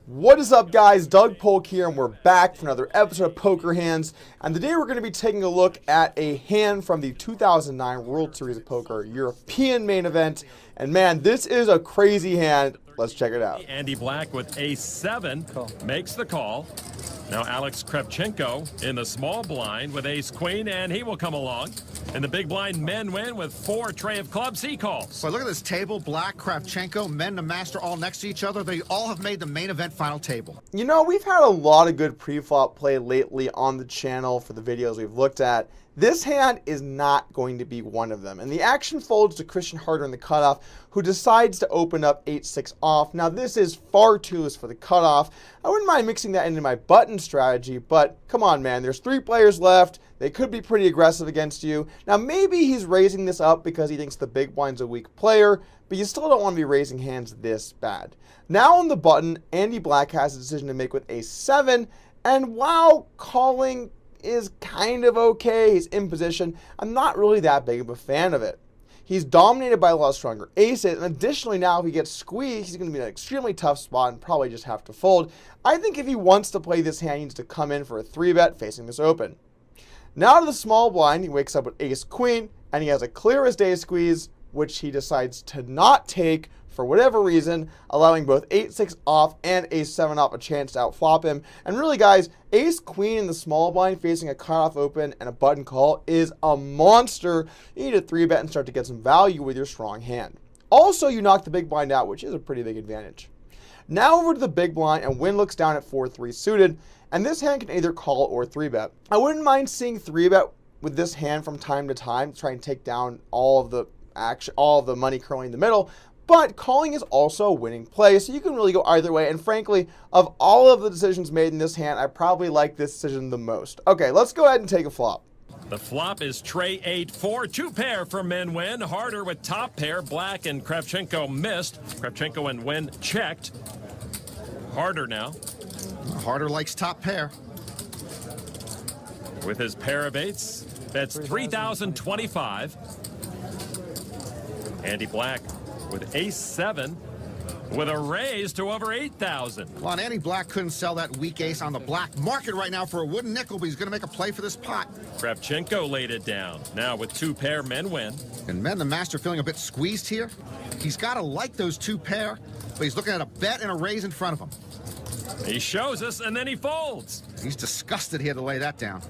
What is up, guys? Doug Polk here, and we're back for another episode of Poker Hands. And today we're going to be taking a look at a hand from the 2009 World Series of Poker European main event. And man, this is a crazy hand. Let's check it out. Andy Black with ace-7 makes the call. Now Alex Kravchenko in the small blind with ace-queen, and he will come along. In the big blind, men win with 4 tray of clubs. He calls. So look at this table. Black, Kravchenko, men, and master all next to each other. They all have made the main event final table. You know, we've had a lot of good pre-flop play lately on the channel for the videos we've looked at. This hand is not going to be one of them. And the action folds to Christian Harder in the cutoff, who decides to open up 8-6 off. Now, this is far too loose for the cutoff. I wouldn't mind mixing that into my button strategy, but come on, man. There's 3 players left. They could be pretty aggressive against you. Now, maybe he's raising this up because he thinks the big blind's a weak player, but you still don't want to be raising hands this bad. Now on the button, Andy Black has a decision to make with ace-7, and while calling is kind of okay, he's in position, I'm not really that big of a fan of it. He's dominated by a lot of stronger aces, and additionally now if he gets squeezed, he's going to be in an extremely tough spot and probably just have to fold. I think if he wants to play this hand, he needs to come in for a 3-bet facing this open. Now to the small blind, he wakes up with ace-queen, and he has a clearest ace squeeze, which he decides to not take for whatever reason, allowing both 8-6 off and ace-7 off a chance to outflop him. And really, guys, ace-queen in the small blind facing a cutoff open and a button call is a monster. You need a 3-bet and start to get some value with your strong hand. Also, you knock the big blind out, which is a pretty big advantage. Now over to the big blind, and Win looks down at 4-3 suited, and this hand can either call or 3-bet. I wouldn't mind seeing 3-bet with this hand from time to time to try and take down all of the money currently in the middle. But calling is also a winning play, so you can really go either way. And frankly, of all of the decisions made in this hand, I probably like this decision the most. Okay, let's go ahead and take a flop. The flop is tray 8-4, 2 pair for men win. Harder with top pair. Black and Kravchenko missed. Kravchenko and Win checked. Harder now. Harder likes top pair. With his pair of 8s, that's 3,025. Andy Black with ace-7 with a raise to over 8,000. Well, and Andy Black couldn't sell that weak ace on the black market right now for a wooden nickel, but he's going to make a play for this pot. Kravchenko laid it down. Now with 2 pair, men win. And men, the master, feeling a bit squeezed here. He's got to like those 2 pair, but he's looking at a bet and a raise in front of him. He shows us, and then he folds. He's disgusted he had to lay that down.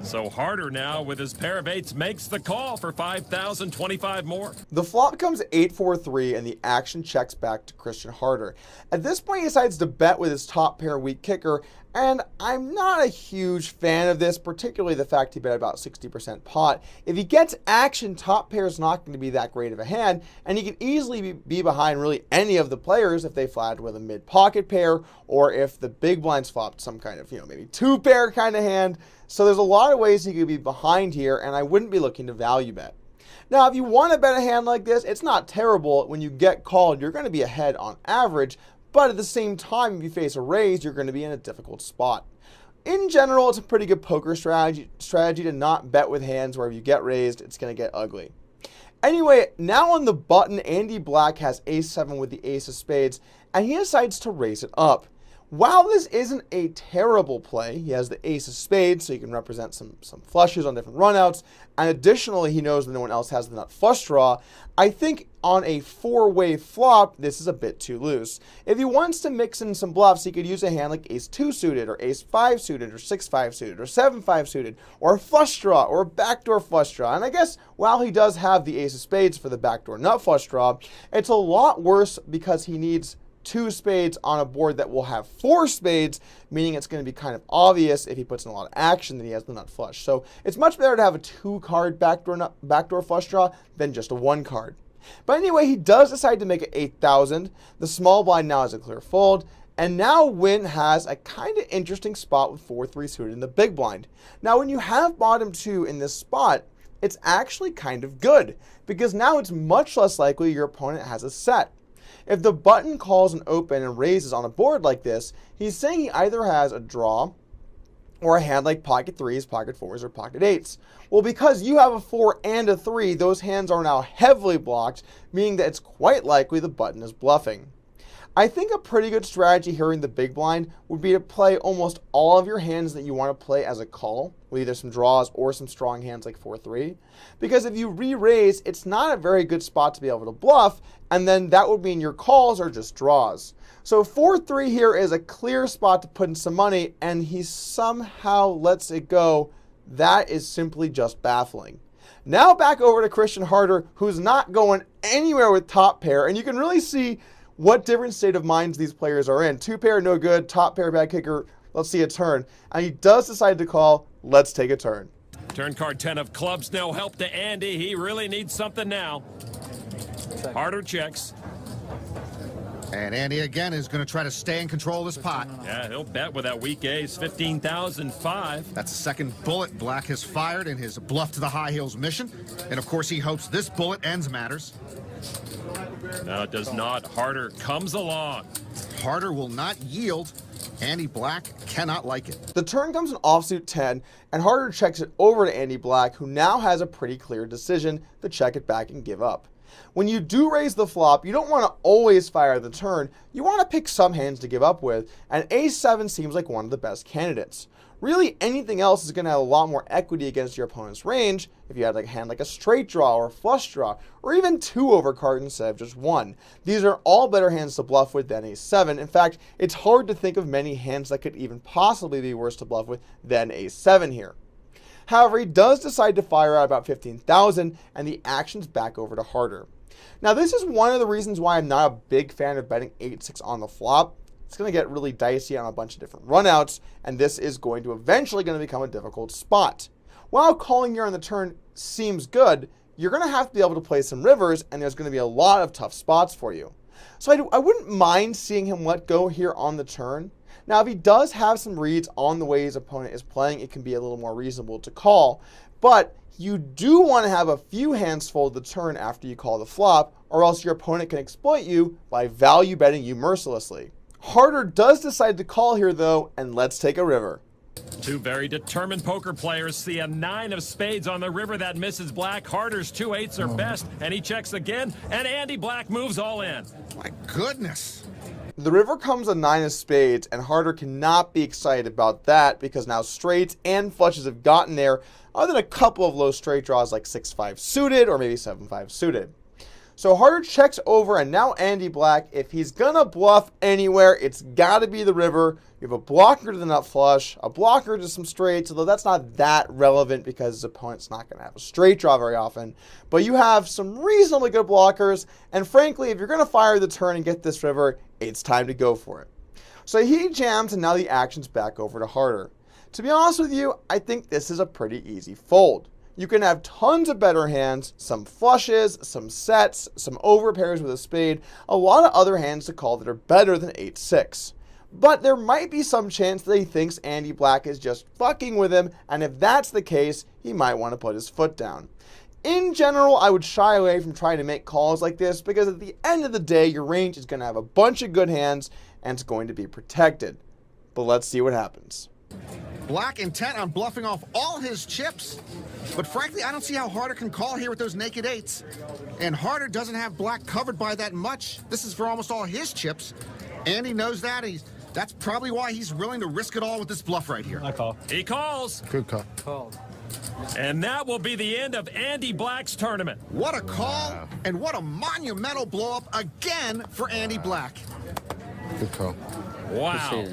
So Harder now with his pair of 8s makes the call for 5,025 more. The flop comes 8-4-3, and the action checks back to Christian Harder. At this point, he decides to bet with his top pair weak kicker, and I'm not a huge fan of this, particularly the fact he bet about 60% pot. If he gets action, top pair is not going to be that great of a hand, and he can easily be behind really any of the players if they flatted with a mid-pocket pair, or if the big blinds flopped some kind of, maybe 2-pair kind of hand. So there's a lot of ways he could be behind here, and I wouldn't be looking to value bet. Now, if you want to bet a hand like this, it's not terrible. When you get called, you're going to be ahead on average, but at the same time, if you face a raise, you're going to be in a difficult spot. In general, it's a pretty good poker strategy to not bet with hands where if you get raised, it's going to get ugly. Anyway, now on the button, Andy Black has ace-7 with the ace of spades, and he decides to raise it up. While this isn't a terrible play, he has the ace of spades, so you can represent some flushes on different runouts, and additionally, he knows that no one else has the nut flush draw. I think on a 4-way flop, this is a bit too loose. If he wants to mix in some bluffs, he could use a hand like ace-2 suited, or ace-5 suited, or 6-5 suited, or 7-5 suited, or a flush draw, or a backdoor flush draw. And I guess while he does have the ace of spades for the backdoor nut flush draw, it's a lot worse because he needs 2 spades on a board that will have 4 spades, meaning it's going to be kind of obvious if he puts in a lot of action that he has the nut flush. So it's much better to have a 2-card backdoor flush draw than just a 1-card. But anyway, he does decide to make it 8,000. The small blind now has a clear fold, and now Win has a kind of interesting spot with 4-3 suited in the big blind. Now, when you have bottom 2 in this spot, it's actually kind of good, because now it's much less likely your opponent has a set. If the button calls an open and raises on a board like this, he's saying he either has a draw or a hand like pocket 3s, pocket 4s, or pocket 8s. Well, because you have a 4 and a 3, those hands are now heavily blocked, meaning that it's quite likely the button is bluffing. I think a pretty good strategy here in the big blind would be to play almost all of your hands that you want to play as a call, with either some draws or some strong hands like 4-3. Because if you re-raise, it's not a very good spot to be able to bluff, and then that would mean your calls are just draws. So 4-3 here is a clear spot to put in some money, and he somehow lets it go. That is simply just baffling. Now back over to Christian Harder, who's not going anywhere with top pair, and you can really see what different state of minds these players are in. Two pair, no good. Top pair, bad kicker. Let's see a turn. And he does decide to call, let's take a turn. Turn card 10 of clubs, no help to Andy. He really needs something now. Harder checks. And Andy again is going to try to stay in control of this pot. Yeah, he'll bet with that weak ace, 15,005. That's the second bullet Black has fired in his bluff to the high heels mission. And of course he hopes this bullet ends matters. No, it does not. Harder comes along. Harder will not yield. Andy Black cannot like it. The turn comes an offsuit 10, and Harder checks it over to Andy Black, who now has a pretty clear decision to check it back and give up. When you do raise the flop, you don't want to always fire the turn. You want to pick some hands to give up with, and ace-7 seems like one of the best candidates. Really, anything else is going to have a lot more equity against your opponent's range if you had like a hand like a straight draw or a flush draw, or even 2 overcards instead of just 1. These are all better hands to bluff with than ace-7. In fact, it's hard to think of many hands that could even possibly be worse to bluff with than ace-7 here. However, he does decide to fire out about 15,000, and the action's back over to Harder. Now, this is one of the reasons why I'm not a big fan of betting 8-6 on the flop. It's going to get really dicey on a bunch of different runouts, and this is going to eventually become a difficult spot. While calling here on the turn seems good, you're going to have to be able to play some rivers, and there's going to be a lot of tough spots for you. So I wouldn't mind seeing him let go here on the turn. Now, if he does have some reads on the way his opponent is playing, it can be a little more reasonable to call, but you do want to have a few hands fold the turn after you call the flop, or else your opponent can exploit you by value betting you mercilessly. Harder does decide to call here though, and let's take a river. Two very determined poker players see a 9 of spades on the river that misses Black. Harder's 2 8s are best, and he checks again, and Andy Black moves all in. My goodness. The river comes a 9 of spades, and Harder cannot be excited about that because now straights and flushes have gotten there, other than a couple of low straight draws like 6-5 suited or maybe 7-5 suited. So Harder checks over, and now Andy Black, if he's gonna bluff anywhere, it's gotta be the river. You have a blocker to the nut flush, a blocker to some straights, although that's not that relevant because his opponent's not gonna have a straight draw very often. But you have some reasonably good blockers, and frankly, if you're gonna fire the turn and get this river, it's time to go for it. So he jams, and now the action's back over to Harder. To be honest with you, I think this is a pretty easy fold. You can have tons of better hands, some flushes, some sets, some overpairs with a spade, a lot of other hands to call that are better than 8-6. But there might be some chance that he thinks Andy Black is just fucking with him, and if that's the case, he might want to put his foot down. In general, I would shy away from trying to make calls like this because at the end of the day, your range is going to have a bunch of good hands and it's going to be protected. But let's see what happens. Black intent on bluffing off all his chips, but frankly, I don't see how Harder can call here with those naked 8s. And Harder doesn't have Black covered by that much. This is for almost all his chips. Andy knows that. That's probably why he's willing to risk it all with this bluff right here. I call. He calls. Good call. Called. And that will be the end of Andy Black's tournament. What a call, and what a monumental blow-up again for Andy Black. Good call. Wow.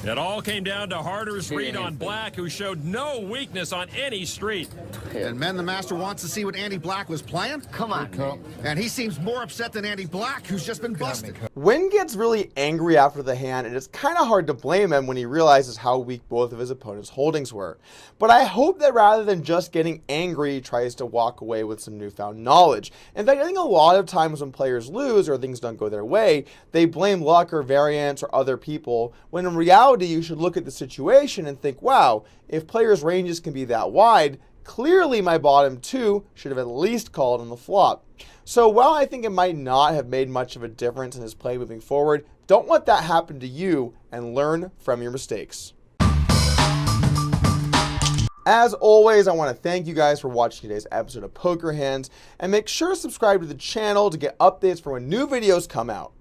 It all came down to Harder's read on Black, who showed no weakness on any street. And Men the Master wants to see what Andy Black was playing. Come on. And he seems more upset than Andy Black, who's just been busted. Wynn gets really angry after the hand, and it's kind of hard to blame him when he realizes how weak both of his opponent's holdings were. But I hope that rather than just getting angry, he tries to walk away with some newfound knowledge. In fact, I think a lot of times when players lose or things don't go their way, they blame luck or variance or other people, when in reality, you should look at the situation and think, wow, if players' ranges can be that wide, clearly my bottom 2 should have at least called on the flop. So while I think it might not have made much of a difference in his play moving forward, don't let that happen to you and learn from your mistakes. As always, I want to thank you guys for watching today's episode of Poker Hands, and make sure to subscribe to the channel to get updates for when new videos come out.